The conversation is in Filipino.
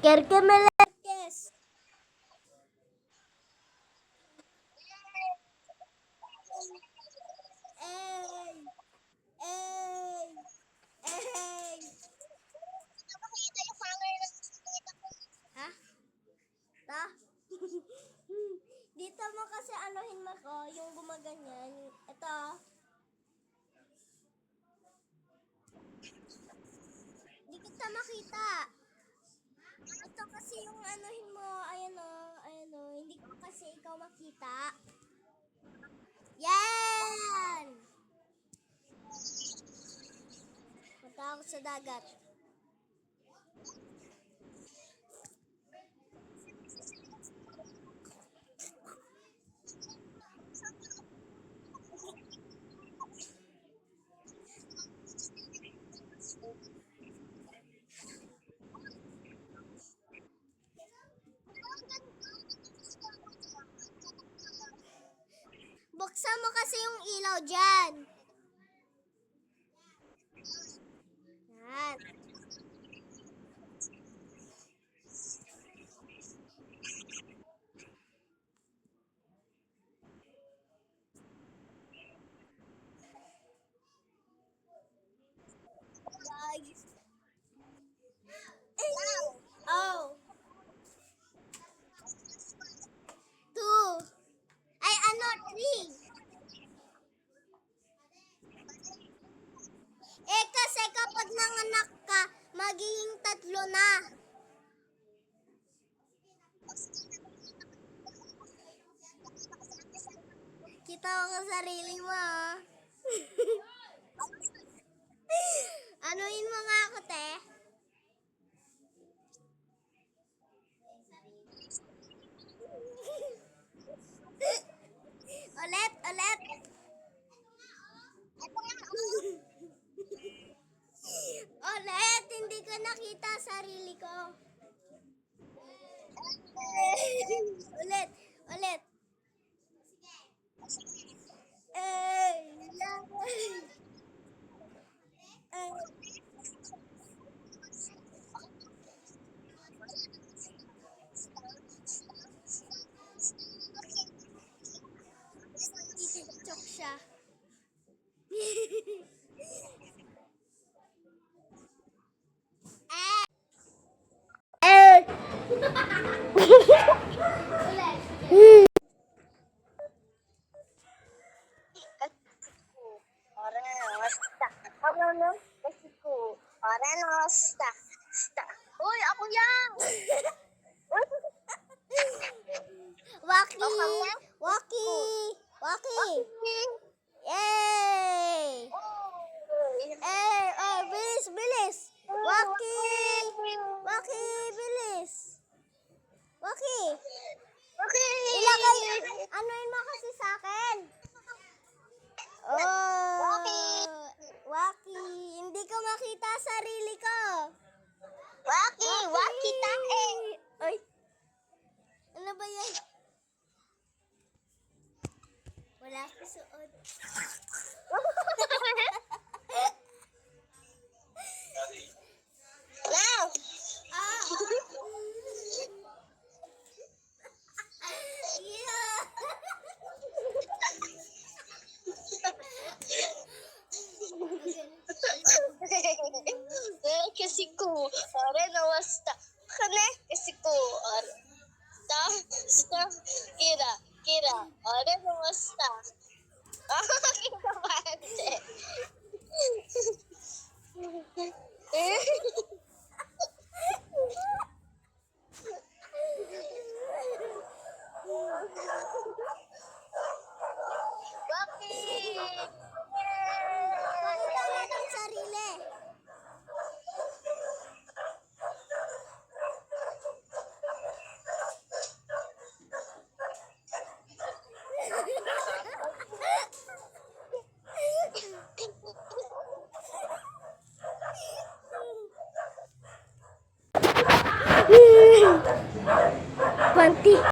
Kerkemelekes. Ey! Ey! Ey! Ha? Ta? Dito mo kasi anuhin mo ko, yung gumaganyan. Ito. Di kita makita. Ito kasi yung anuhin mo, ayan o, hindi ko kasi ikaw makita. Yan! Punta ako sa dagat. Buksan mo kasi yung ilaw dyan. Yan. Guys. Oh. 2. Ay, 3. Kasi kapag nanganak ka, magiging 3 na. Kita ko sa sarili mo, ah. Anuin mo nga ako, te. Ulit. Ulit, hindi ko nakita sarili ko. Ulit. Titiktok siya. Uy, ako yan! Waki! Yay! Bilis! Waki, bilis! Waki! Ilagay, anuin mo kasi sa akin. Oh! Waki! Hindi ko makita sarili ko. Waki tae! Ay! Ano ba yan? Wala ko suot. Now! Yeah! Kasi ko, ore nawasta. Kane, kasi ko, ore. Kira, ore nawasta. Kinabante. Bakit? Pakita natin sarili. Panty.